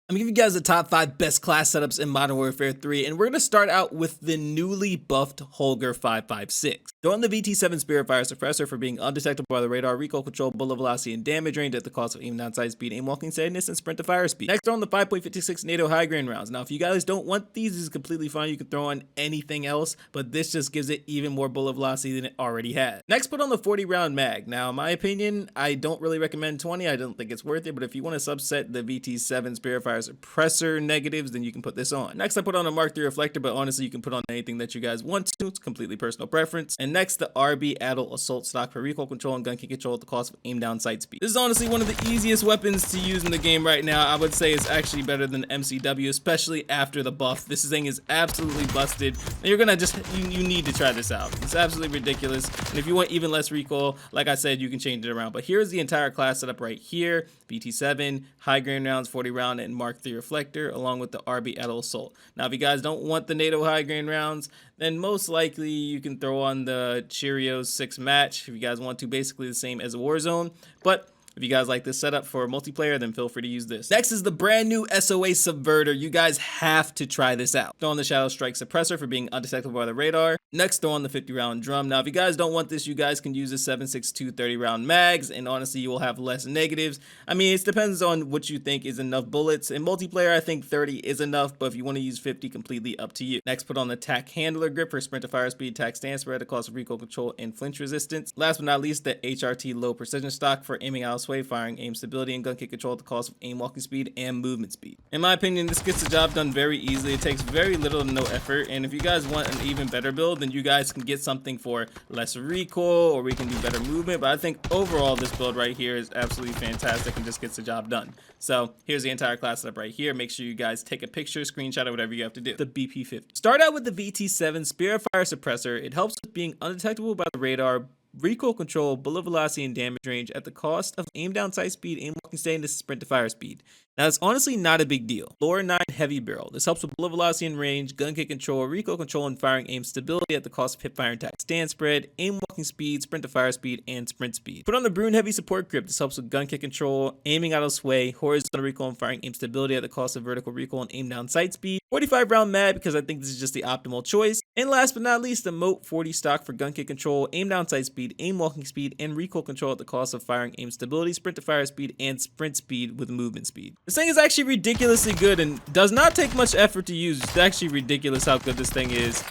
I'm gonna give you guys the top 5 best class setups in Modern Warfare 3, and we're gonna start out with the newly buffed Holger 556. Throwing the VT7 Spiritfire Suppressor for being undetectable by the radar, recoil control, bullet velocity, and damage range at the cost of aim down sight speed, aim walking steadiness, and sprint to fire speed. Next, on the 5.56 NATO high grain rounds. Now, if you guys don't want these, this is completely fine. You can throw on anything else, but this just gives it even more bullet velocity than it already had. Next, put on the 40 round mag. Now, in my opinion, I don't really recommend 20. I don't think it's worth it, but if you want to subset the VT7 Spiritfire Suppressor negatives, then you can put this on. Next, I put on a Mark III reflector, but honestly, you can put on anything that you guys want to. It's completely personal preference. And next, the RB Adult Assault Stock for recoil control and gun kick control at the cost of aim down sight speed. This is honestly one of the easiest weapons to use in the game right now. I would say it's actually better than MCW, especially after the buff. This thing is absolutely busted, and you're gonna just, you need to try this out. It's absolutely ridiculous, and if you want even less recoil, like I said, you can change it around. But here's the entire class setup right here: VT7, high grain rounds, 40 round, and Mark III reflector, along with the RB Adult Assault. Now, if you guys don't want the NATO high grain rounds, then most likely you can throw on the Cheerios 6 match if you guys want to, basically the same as Warzone. But if you guys like this setup for multiplayer, then feel free to use this. Next is the brand new SOA Subverter. You guys have to try this out. Throw on the Shadow Strike Suppressor for being undetectable by the radar. Next, throw on the 50 round drum. Now, if you guys don't want this, you guys can use the 7.62 30 round mags, and honestly, you will have less negatives. I mean, it depends on what you think is enough bullets. In multiplayer, I think 30 is enough, but if you want to use 50, completely up to you. Next, put on the TAC Handler Grip for sprint to fire speed, TAC stance spread, at the cost of recoil control and flinch resistance. Last but not least, the HRT Low Precision Stock for aiming out of sway, firing aim stability, and gun kick control at the cost of aim walking speed and movement speed. In my opinion, this gets the job done very easily. It takes very little to no effort, and if you guys want an even better build, then you guys can get something for less recoil, or we can do better movement. But I think overall this build right here is absolutely fantastic and just gets the job done. So here's the entire class setup right here. Make sure you guys take a picture, screenshot, or whatever you have to do. The BP50. Start out with the VT7 Spiritfire Suppressor. It helps with being undetectable by the radar, recoil control, bullet velocity, and damage range at the cost of aim down sight speed, aim walking steadiness, sprint to fire speed. Now, it's honestly not a big deal. Lower 9 heavy barrel. This helps with bullet velocity and range, gun kick control, recoil control, and firing aim stability at the cost of hip fire and TAC stand spread, aim walking speed, sprint to fire speed, and sprint speed. Put on the Brune heavy support grip. This helps with gun kick control, aiming out of sway, horizontal recoil, and firing aim stability at the cost of vertical recoil and aim down sight speed. 45 round mag, because I think this is just the optimal choice. And last but not least, the Moat 40 stock for gun kick control, aim down sight speed, aim walking speed, and recoil control at the cost of firing aim stability, sprint to fire speed, and sprint speed with movement speed. This thing is actually ridiculously good and does not take much effort to use. It's actually ridiculous how good this thing is.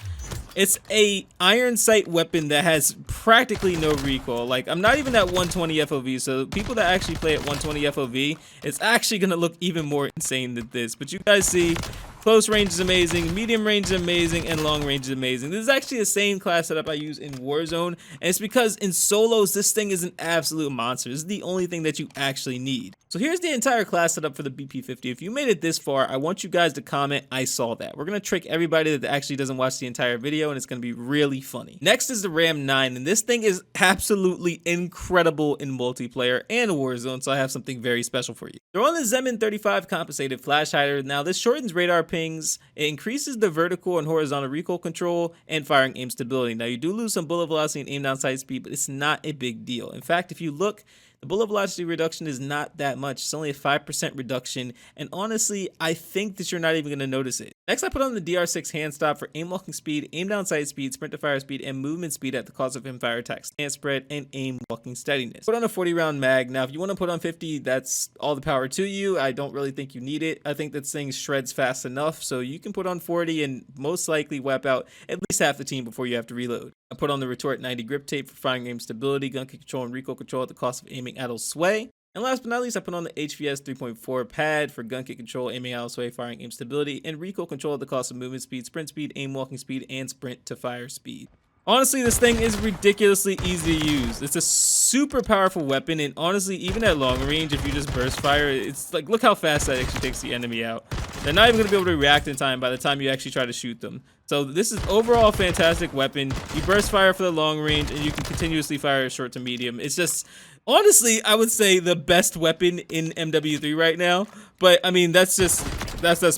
It's a iron sight weapon that has practically no recoil. Like, I'm not even at 120 FOV, so people that actually play at 120 FOV, it's actually gonna look even more insane than this. But you guys see, close range is amazing, medium range is amazing, and long range is amazing. This is actually the same class setup I use in Warzone, and it's because in solos, this thing is an absolute monster. This is the only thing that you actually need. So here's the entire class setup for the BP50. If you made it this far, I want you guys to comment, "I saw that." We're gonna trick everybody that actually doesn't watch the entire video, and it's gonna be really funny. Next is the RAM-9, and this thing is absolutely incredible in multiplayer and Warzone, so I have something very special for you. They're on the Zemin 35 compensated flash hider. Now, this shortens radar pings, it increases the vertical and horizontal recoil control, and firing aim stability. Now, you do lose some bullet velocity and aim down sight speed, but it's not a big deal. In fact, if you look, the bullet velocity reduction is not that much. It's only a 5% reduction, and honestly, I think that you're not even going to notice it. Next, I put on the DR6 hand stop for aim walking speed, aim down sight speed, sprint to fire speed, and movement speed at the cost of him fire attack stance spread, and aim walking steadiness. Put on a 40 round mag. Now, if you want to put on 50, that's all the power to you. I don't really think you need it. I think this thing shreds fast enough, so you can put on 40 and most likely wipe out at least half the team before you have to reload. I put on the Retort 90 grip tape for firing aim stability, gun kick control, and recoil control at the cost of aiming out of sway. And last but not least, I put on the HVS 3.4 pad for gun kick control, aiming out of sway, firing aim stability, and recoil control at the cost of movement speed, sprint speed, aim walking speed, and sprint to fire speed. Honestly, this thing is ridiculously easy to use. It's a super powerful weapon, and honestly, even at long range, if you just burst fire, it's like, look how fast that actually takes the enemy out. They're not even going to be able to react in time by the time you actually try to shoot them. So this is overall a fantastic weapon. You burst fire for the long range, and you can continuously fire short to medium. It's just, honestly, I would say the best weapon in MW3 right now. But I mean, that's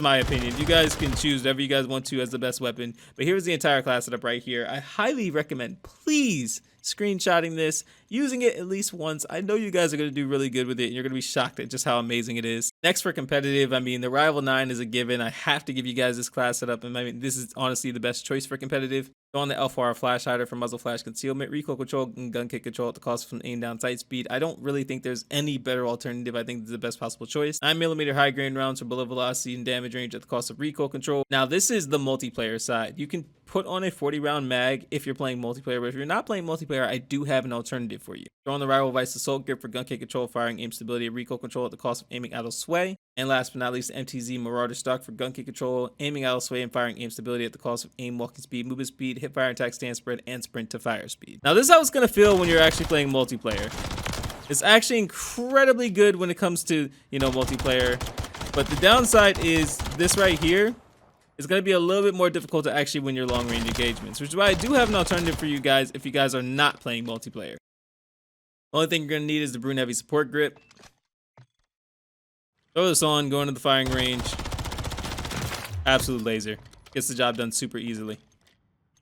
my opinion. You guys can choose whatever you guys want to as the best weapon. But here's the entire class setup right here. I highly recommend, please screenshotting this, using it at least once. I know you guys are going to do really good with it, and you're going to be shocked at just how amazing it is. Next, for competitive, I mean, the Rival 9 is a given. I have to give you guys this class setup, and I mean, this is honestly the best choice for competitive. Go on the L4R flash hider for muzzle flash concealment, recoil control, and gun kick control at the cost of aim down sight speed. I don't really think there's any better alternative. I think this is the best possible choice. 9mm high grain rounds for bullet velocity and damage range at the cost of recoil control. Now, this is the multiplayer side. You can put on a 40-round mag if you're playing multiplayer, but if you're not playing multiplayer, I do have an alternative for you. Throw on the Rival Vice Assault Grip for gun kick control, firing, aim stability, and recoil control at the cost of aiming out of sway. And last but not least, the MTZ Marauder stock for gun kick control, aiming out of sway, and firing aim stability at the cost of aim, walking speed, movement speed, hip fire, attack, stand spread, and sprint to fire speed. Now, this is how it's going to feel when you're actually playing multiplayer. It's actually incredibly good when it comes to, multiplayer. But the downside is this right here. It's going to be a little bit more difficult to actually win your long-range engagements, which is why I do have an alternative for you guys if you guys are not playing multiplayer. The only thing you're going to need is the Brune Heavy Support Grip. Throw this on, go into the firing range. Absolute laser. Gets the job done super easily.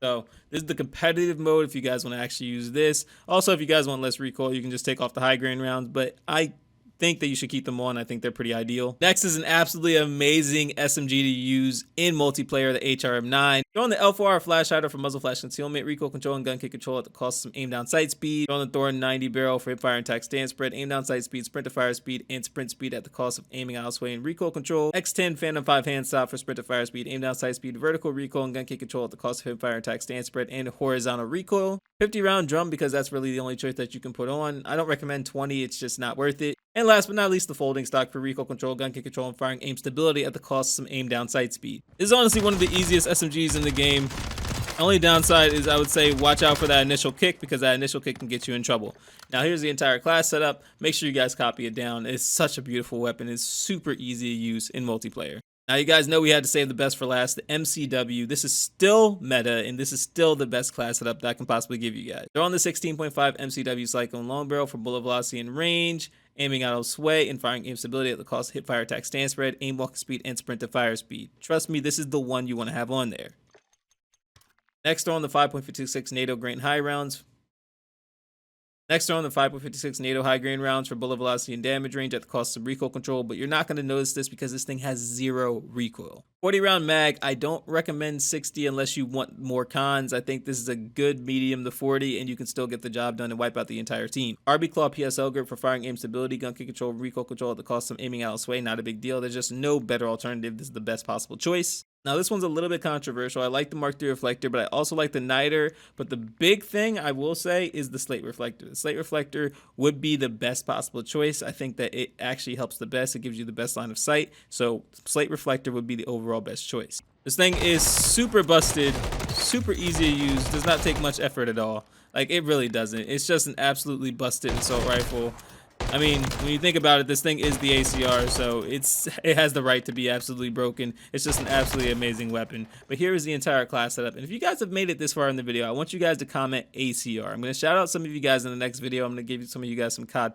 So this is the competitive mode if you guys want to actually use this. Also, if you guys want less recoil, you can just take off the high grain rounds, but I think that you should keep them on. I think they're pretty ideal. Next is an absolutely amazing SMG to use in multiplayer, the HRM-9. Throw on the L4R flash hider for muzzle flash concealment, recoil control, and gun kick control at the cost of some aim down sight speed. Throw on the Thorn 90 barrel for hip fire and attack stand spread, aim down sight speed, sprint to fire speed, and sprint speed at the cost of aiming out sway and recoil control. X10 Phantom 5 hand stop for sprint to fire speed, aim down sight speed, vertical recoil, and gun kick control at the cost of hip fire and attack stand spread, and horizontal recoil. 50-round drum because that's really the only choice that you can put on. I don't recommend 20, it's just not worth it. And last but not least, the folding stock for recoil control, gun kick control, and firing aim stability at the cost of some aim down sight speed. This is honestly one of the easiest SMGs in the game. Only downside is I would say watch out for that initial kick because that initial kick can get you in trouble. Now here's the entire class setup. Make sure you guys copy it down. It's such a beautiful weapon. It's super easy to use in multiplayer. Now, you guys know we had to save the best for last, the MCW. This is still meta, and this is still the best class setup that I can possibly give you guys. They're on the 16.5 MCW Cyclone Long Barrel for bullet velocity and range, aiming out of sway, and firing aim stability at the cost of hip fire attack stand spread, aim walking speed, and sprint to fire speed. Trust me, this is the one you want to have on there. Next, they're on the 5.56 NATO grain high rounds. Next are on the 5.56 NATO high grain rounds for bullet velocity and damage range at the cost of recoil control, but you're not going to notice this because this thing has 0 recoil. 40 round mag, I don't recommend 60 unless you want more cons. I think this is a good medium to 40 and you can still get the job done and wipe out the entire team. RB Claw PSL grip for firing aim stability, gun kick control, recoil control at the cost of aiming out of sway, not a big deal. There's just no better alternative. This is the best possible choice. Now, this one's a little bit controversial. I like the Mark III reflector, but I also like the Niter. But the big thing I will say is the slate reflector. The slate reflector would be the best possible choice. I think that it actually helps the best. It gives you the best line of sight. So slate reflector would be the overall best choice. This thing is super busted, super easy to use, does not take much effort at all. Like, it really doesn't. It's just an absolutely busted assault rifle. I mean, when you think about it, this thing is the ACR, so it has the right to be absolutely broken. It's just an absolutely amazing weapon. But here is the entire class setup. And if you guys have made it this far in the video, I want you guys to comment ACR. I'm going to shout out some of you guys in the next video. I'm going to give some of you guys some COD